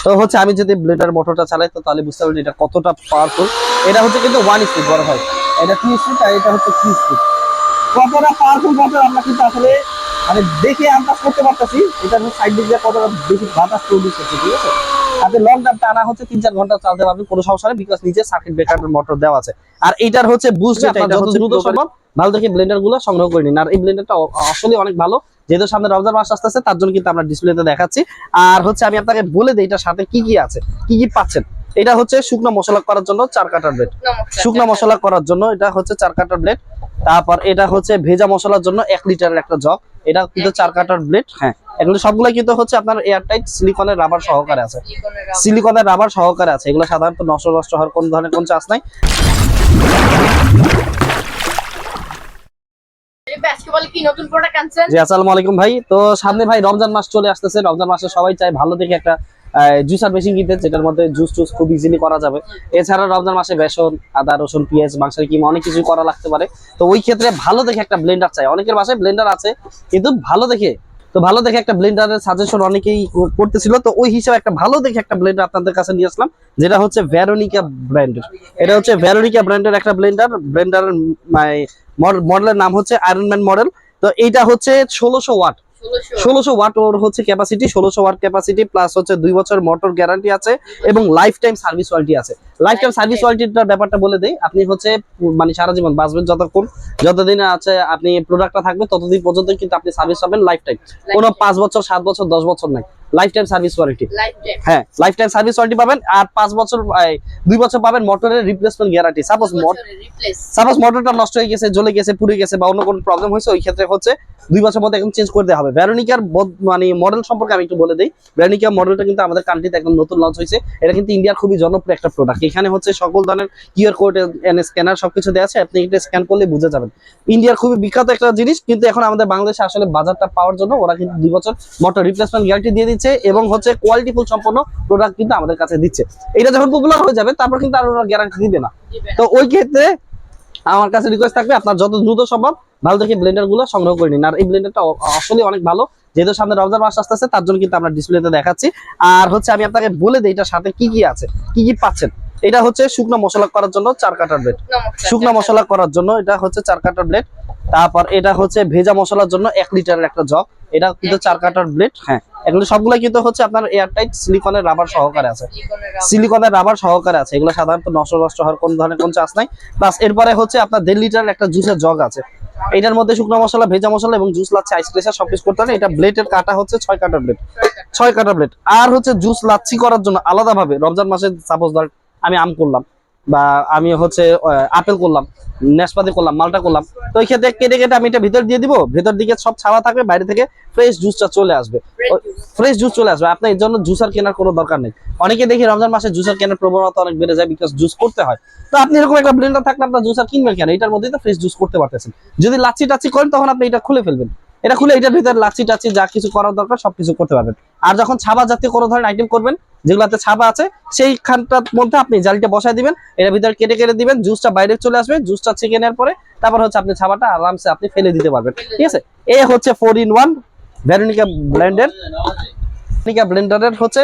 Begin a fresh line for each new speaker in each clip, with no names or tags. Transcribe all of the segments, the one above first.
তো হচ্ছে আমি যদি ব্লেন্ডার মোটরটা চালাই তো তাহলে বুঝতে পারবেন এটা কতটা পাওয়ারফুল। এটা হচ্ছে কিন্তু 1 স্পিড বড় ভাই, এটা 2 স্পিড আর এটা হচ্ছে 3 স্পিড। কতটা পাওয়ারফুল মোটর আমরা কিন্তু আসলে মানে দেখে আন্দাজ করতে পারতেছি এটা সাইড দিকে কতটা বেশি বাতাস প্রডিউস হচ্ছে, ঠিক আছে। আপনি লং টাইম টানা হচ্ছে 3-4 ঘন্টা চালাতে পারবেন কোনো সমস্যা নেই, বিকজ নিচে সার্কিট ব্রেকার মোটর দেওয়া আছে। আর এইটার হচ্ছে বুস্ট, যেটা যত দ্রুত সম্ভব ভালো দেখে ব্লেন্ডার গুলো সংগ্রহ করে নিন। আর এই ব্লেন্ডারটা আসলে অনেক ভালো, যেহেতু সামনে রমজান মাস আসতেছে তার জন্য কিন্তু আমরা ডিসপ্লেতে দেখাচ্ছি। আর হচ্ছে আমি আপনাকে বলে দিই এটার সাথে কি কি আছে, কি কি পাচ্ছেন। এটা হচ্ছে শুকনো মশলা করার জন্য 4 কাটার ব্লেড, শুকনো মশলা করার জন্য এটা হচ্ছে 4 কাটার ব্লেড। তারপর এটা হচ্ছে ভেজা মশলার জন্য 1 লিটারের একটা জগ, এটা কিন্তু 4 কাটার ব্লেড। হ্যাঁ, এগুলো সবগুলো কিন্তু হচ্ছে আপনার এয়ারটাইট সিলিকনের রাবার সহকারে আছে, সিলিকনের রাবার সহকারে আছে। এগুলো সাধারণত নষ্ট হওয়ার কোন ধরনের কোন চান্স নাই। জি আসসালামু আলাইকুম ভাই। তো সামনে ভাই রমজান মাস চলে আসতেছে, রমজান মাসে সবাই চায় ভালো দেখে একটা জুসার মেশিন কিনতে, যেটার মধ্যে জুস টুস খুব ইজিলি করা যাবে। এছাড়া রমজান মাসে বেসন, আদা, রসুন, পেঁয়াজ, মাংসের কিমা অনেক কিছু করা লাগতে পারে। তো ওই ক্ষেত্রে ভালো দেখে একটা ব্লেন্ডার চাই। অনেকের বাসায় ব্লেন্ডার আছে কিন্তু ভালো দেখে একটা ব্লেন্ডারের সাজেশন অনেকেই করতেছিল। তো ওই হিসাবে একটা ভালো দেখে একটা ব্লেন্ডার আপনাদের কাছে নিয়ে আসলাম, যেটা হচ্ছে ভেরোনিকা ব্র্যান্ডের। এটা হচ্ছে ভেরোনিকা ব্র্যান্ডের একটা ব্লেন্ডারের মডেলের নাম হচ্ছে আয়রন ম্যান মডেল। তো এইটা হচ্ছে 1600 ওয়াট ওর হচ্ছে ক্যাপাসিটি, 1600 ওয়াট ক্যাপাসিটি প্লাস হচ্ছে 2 বছর মোটর গ্যারান্টি আছে এবং লাইফ টাইম সার্ভিস ওয়ারেন্টি আছে। লাইফ টাইম সার্ভিস ওয়ারেন্টিটার ব্যাপারটা বলে দেই, আপনি হচ্ছে মানে সারা জীবন বাঁচবেন, যতদিন আছে আপনি প্রোডাক্টটা থাকবে ততদিন পর্যন্ত কিন্তু আপনি সার্ভিস পাবেন লাইফ টাইম। কোনো 5 বছর 7 বছর 10 বছর নাই, লাইফ টাইম সার্ভিস ওয়ারেন্টি। হ্যাঁ, লাইফ টাইম সার্ভিস ওয়ারেন্টি পাবেন। আর 5 বছর 2 বছর পাবেন মোটরের রিপ্লেসমেন্ট গ্যারান্টি। সাপোজ মোটরটা নষ্ট হয়ে গেছে, জ্বলে গেছে, পুড়ে গেছে বা অন্য কোনো প্রবলেম হয়েছে, ওই ক্ষেত্রে হচ্ছে 2 বছর মধ্যে একদম চেঞ্জ করে দেওয়া হবে। ভেরোনিকার মানে মডেল সম্পর্কে আমি একটু বলে দিই। ভেরোনিকা মডেলটা কিন্তু আমাদের কান্ট্রিতে একদম নতুন লঞ্চ হয়েছে। এটা কিন্তু ইন্ডিয়ার খুবই জনপ্রিয় একটা প্রোডাক্ট। এখানে হচ্ছে সকল ধরনের কিউআর কোড এন্ড স্ক্যানার সবকিছু দেওয়া আছে, আপনি এটা স্ক্যান করলে বুঝে যাবেন। ইন্ডিয়ার খুবই বিখ্যাত একটা জিনিস, কিন্তু এখন আমাদের বাংলাদেশে আসলে বাজারটা পাওয়ার জন্য ওরা কিন্তু 2 বছর মোটর রিপ্লেসমেন্ট গ্যারান্টি দিয়ে দিচ্ছে এবং হচ্ছে কোয়ালিটিফুল সম্পন্ন প্রোডাক্ট কিন্তু আমাদের কাছে দিচ্ছে। এটা যখন পপুলার হয়ে যাবে তারপর কিন্তু আর ওরা গ্যারান্টি দিবে না। তো ওই ক্ষেত্রে আমার কাছে রিকোয়েস্ট থাকবে আপনার যত দ্রুত সম্ভব ভালো দেখে ব্লেন্ডার গুলো সংগ্রহ করে নিন। আর এই ব্লেন্ডারটা আসলে অনেক ভালো, যেহেতু সামনে রমজান মাস আসতেছে তার জন্য কিন্তু আমরা ডিসপ্লেতে দেখাচ্ছি। আর হচ্ছে আমি আপনাকে বলে দিই এটার সাথে কি কি আছে, কি কি পাচ্ছেন। এটা হচ্ছে শুকনো মশলা করার জন্য 4 কাটার ব্লেড, শুকনো মশলা করার জন্য এটা হচ্ছে 4 কাটার ব্লেড। তারপর এটা হচ্ছে ভেজা মশলার জন্য 1 লিটারের একটা জগ, এটা কিন্তু 4 কাটার ব্লেড। হ্যাঁ, এগুলো সবগুলো কিন্তু হচ্ছে আপনার এয়ারটাইট সিলিকনের রাবার সহকারে আছে, সিলিকনের রাবার সহকারে আছে। এগুলো সাধারণত নষ্ট হওয়ার কোন ধরনের কোন চান্স নাই। প্লাস এরপরে হচ্ছে আপনার 1.5 লিটারের একটা জুসের জগ আছে। এটার মধ্যে শুকনো মশলা, ভেজা মশলা এবং জুস লাচ্ছি, আইস প্রেসার সবকিছু করতে হবে। এটা ব্লেডের কাটা হচ্ছে 6 কাটার ব্লেড, 6 কাটার ব্লেড। আর হচ্ছে জুস লাচ্ছি করার জন্য আলাদাভাবে রমজান মাসে সাপোজ ধর আমি আম করলাম বা আমি হচ্ছে আপেল করলাম, নাশপাতি করলাম, মালটা করলাম, তো ওই ক্ষেত্রে কেটে কেটে আমি এটা ভিতর দিয়ে দিব, ভেতর দিকে সব ছাওয়া থাকবে, বাইরে থেকে ফ্রেশ জুসটা চলে আসবে, ফ্রেশ জুস চলে আসবে। আপনার এর জন্য জুসার কেনার কোনো দরকার নেই। অনেকে দেখি রমজান মাসে জুসার কেনার প্রবণতা অনেক বেড়ে যায়, বিকজ জুস করতে হয়। তো আপনি এরকম একটা ব্লেন্ডার থাকলে আপনার জুসার কিনবেন কেন, এটার মধ্যেই তো ফ্রেশ জুস করতে পারতেছেন। যদি লাচ্ছি টাচ্ছি করেন তখন আপনি এটা খুলে ফেলবেন, এটা খুলে এটার ভিতরে লাচ্ছি টাচ্ছি যা কিছু করার দরকার সবকিছু করতে পারবেন। আর যখন ছাবা জাতীয় কোনো ধরনের আইটেম করবেন যেগুলোতে ছাবা আছে, সেইখানটার মধ্যে আপনি জালিটা বসায় দিবেন, এর ভিতরে কেটে কেটে দিবেন, জুসটা বাইরে চলে আসবে, জুসটা ছেঁকে নেওয়ার পরে তারপর হচ্ছে আপনি ছাবাটা আরামসে আপনি ফেলে দিতে পারবেন, ঠিক আছে। এই হচ্ছে 4-in-1 ভেরোনিকা ব্লেন্ডারের হচ্ছে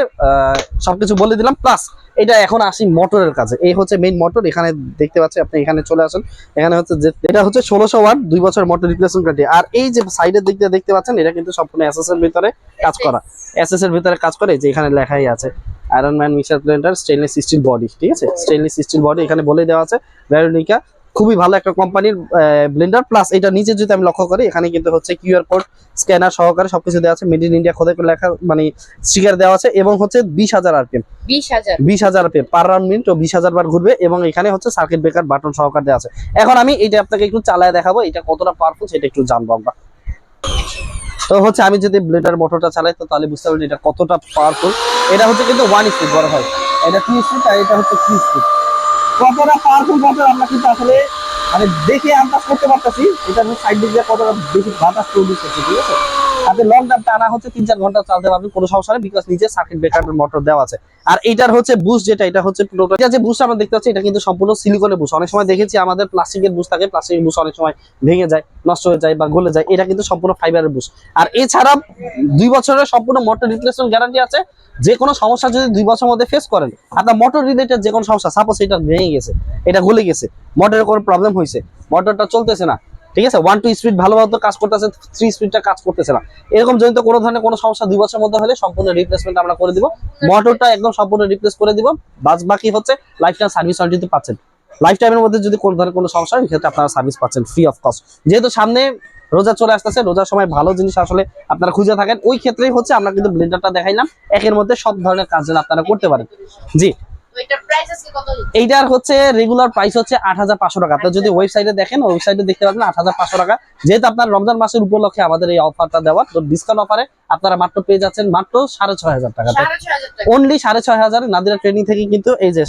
সবকিছু বলে দিলাম। প্লাস এটা এখন আসি মোটরের কাছে। এই হচ্ছে মেইন মোটর, এখানে দেখতে পাচ্ছি, আপনি এখানে চলে আসেন। এখানে হচ্ছে যে এটা হচ্ছে 1600 ওয়াট 2 বছর মোটর রিপ্লেসমেন্ট গ্যারান্টি। আর এই যে সাইডের দিক দিয়ে দেখতে পাচ্ছেন, এটা কিন্তু সম্পূর্ণ এসএস এর ভিতরে কাজ করা, এসএস এর ভিতরে কাজ করে, যে এখানে লেখাই আছে iron man mixer Blender stainless steel body, ঠিক আছে, স্টেনলেস স্টিল বডি এখানে বলে দেওয়া আছে। ভেরোনিকা খুবই ভালো একটা কোম্পানির ব্লেন্ডার। প্লাস এটা নিচে যদি আমি লক্ষ্য করি, এখানে কিন্তু হচ্ছে কিউআর কোড স্ক্যানার সহকারে সবকিছু দেওয়া আছে, মেড ইন ইন্ডিয়া খোদাই করে লেখা মানে স্টিকার দেওয়া আছে। এবং হচ্ছে 20,000 আরপিএম, 20,000 আরপিএম পার রাউন্ড মিনিট ও 20,000 বার ঘুরবে। এবং এখানে হচ্ছে সার্কিট ব্রেকার বাটন সহকারে দেওয়া আছে। এখন আমি এটা আপনাকে একটু চালায় দেখাবো, এটা কতটা পাওয়ারফুল সেটা একটু জানবো আমরা। তো হচ্ছে আমি যদি ব্লেন্ডার মোটরটা চালাই তো তাহলে বুঝতে পারবেন এটা কতটা পাওয়ারফুল। এটা হচ্ছে কিন্তু 1 স্পিড বড় ভাই, এটা 2 স্পিড আর এটা হচ্ছে 3 স্পিড। কতটা পাওয়ারফুল মোটর আমরা কিন্তু আসলে মানে দেখে আন্দাজ করতে পারতেছি এটা সাইড দিকে কতটা বেশি বাতাস প্রডিউস হচ্ছে, ঠিক আছে। আপনি লং টার্ম টানা হচ্ছে 3-4 ঘন্টা চালাতে পারবেন, কোনো সমস্যা নেই, বিকজ নিচে সার্কিট ব্রেকার মোটর দেওয়া আছে। আর এইটার হচ্ছে বুস্ট, যেটা এটা হচ্ছে এটা যে বুস্ট আমরা দেখতে পাচ্ছি, এটা কিন্তু সম্পূর্ণ সিলিকনের বুস্ট। অনেক সময় দেখেছি আমাদের প্লাস্টিকের বুস্ট থাকে, প্লাস্টিকের বুস্ট অনেক সময় ভেঙে যায়, নষ্ট হয়ে যায় বা গলে যায়, এটা কিন্তু সম্পূর্ণ ফাইবারের বুস্ট। আর এছাড়া 2 বছরের সম্পূর্ণ মোটর রিপ্লেসমেন্ট গ্যারান্টি আছে। যে কোনো সমস্যা যদি 2 বছরের মধ্যে ফেস করেন, আপনার মোটর রিলেটেড যে কোনো সমস্যা, সাপোজ এটা ভেঙে গেছে, এটা গলে গেছে, মোটরের কোনো প্রবলেম হয়েছে, মোটরটা চলতেছে না, ঠিক আছে, 1-2 স্পিড ভালোভাবে কাজ করতেছে, 3 স্পিডটা কাজ করতেছে না, এরকম জনিত কোনো ধরনের কোনো সমস্যা 2 বছরের মধ্যে হলে সম্পূর্ণ রিপ্লেসমেন্ট আমরা করে দিব, মোটরটা একদম সম্পূর্ণ রিপ্লেস করে দিব। বাকি হচ্ছে লাইফ টাইম সার্ভিস ওয়ারেন্টি পাচ্ছেন। লাইফ টাইমের মধ্যে যদি কোনো ধরনের কোনো সমস্যা হয়, সেক্ষেত্রে আপনারা সার্ভিস পাচ্ছেন ফ্রি অফ কস্ট। যেহেতু সামনে রোজা চলে আসতেছে, রোজার সময় ভালো জিনিস আসলে আপনারা খুঁজে থাকেন, ওই ক্ষেত্রেই হচ্ছে আমরা কিন্তু ব্লেন্ডারটা দেখাইলাম, একের মধ্যে সব ধরনের কাজ যেন আপনারা করতে পারেন। জি, এইটার হচ্ছে রেগুলার প্রাইস হচ্ছে 8,500 টাকা। আপনারা যদি ওয়েবসাইটে দেখেন, ওয়েবসাইটে দেখতে পাবেন 8,500 টাকা। যেহেতু আপনার রমজান মাসের উপলক্ষে আমাদের এই অফারটা দেওয়া, তো ডিসকাউন্ট অফারে আপনারা মাত্র পেয়ে যাচ্ছেন মাত্র 6,500 টাকাতে, অনলি 6,500। নাদিরা ট্রেনিং থেকে কিন্তু এই যে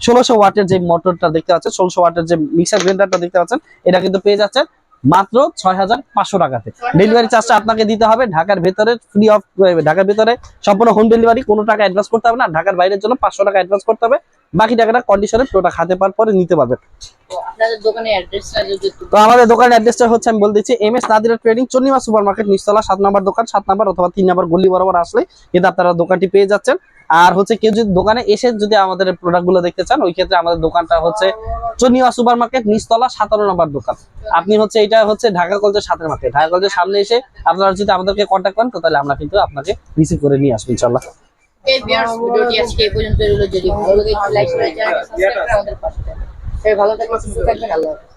1600 ওয়াটের যে মোটরটা দেখতে পাচ্ছেন, 1600 ওয়াটের যে মিক্সার গ্রাইন্ডারটা দেখতে পাচ্ছেন, এটা কিন্তু পেয়ে যাচ্ছেন মাত্র 6,500 টাকাতে। ডেলিভারি চার্জটা আপনাকে দিতে হবে ঢাকার ভেতরে ফ্রি অফ, ঢাকার ভেতরে সম্পূর্ণ হোম ডেলিভারি, কোনো টাকা অ্যাডভান্স করতে হবে না। ঢাকার বাইরের জন্য 500 টাকা অ্যাডভান্স করতে হবে, বাকি টাকাটা কন্ডিশনে প্রোডাক্ট হাতে পাওয়ার পরে নিতে পারবেন। তো আমাদের দোকানের অ্যাড্রেসটা হচ্ছে আমি বলে দিচ্ছি, MS Nadira trading, Chandima super market, নিচতলা 7 নম্বর দোকান, 7 নম্বর অথবা 3 নম্বর গলি বরাবর আসলে কিন্তু আপনারা দোকানটি পেয়ে যাচ্ছেন। আর হচ্ছে কেউ যদি দোকানে এসে যদি আমাদের প্রোডাক্ট গুলো দেখতে চান, ওই ক্ষেত্রে আমাদের দোকানটা হচ্ছে চন্ডিমা সুপার মার্কেট, নিচতলা 17 নম্বর দোকান। আপনি হচ্ছে এটা হচ্ছে ঢাকা কলেজের সাথে মার্কেট, ঢাকা কলেজের সামনে এসে আপনারা যদি আমাদেরকে কন্ট্যাক্ট করেন, তো তাহলে আমরা কিন্তু আপনাকে রিসিভ করে নিয়ে আসবো ইনশাআল্লাহ।
এই ভিউয়ার্স, ভিডিওটি আজকে এই পর্যন্ত রইলো। যদি ভালো লাগে লাইক করে চ্যানেলটি সাবস্ক্রাইব করে আমাদের পাশে থাকবেন। সবাই ভালো থাকবেন, সুস্থ থাকবেন, আল্লাহ হাফেজ।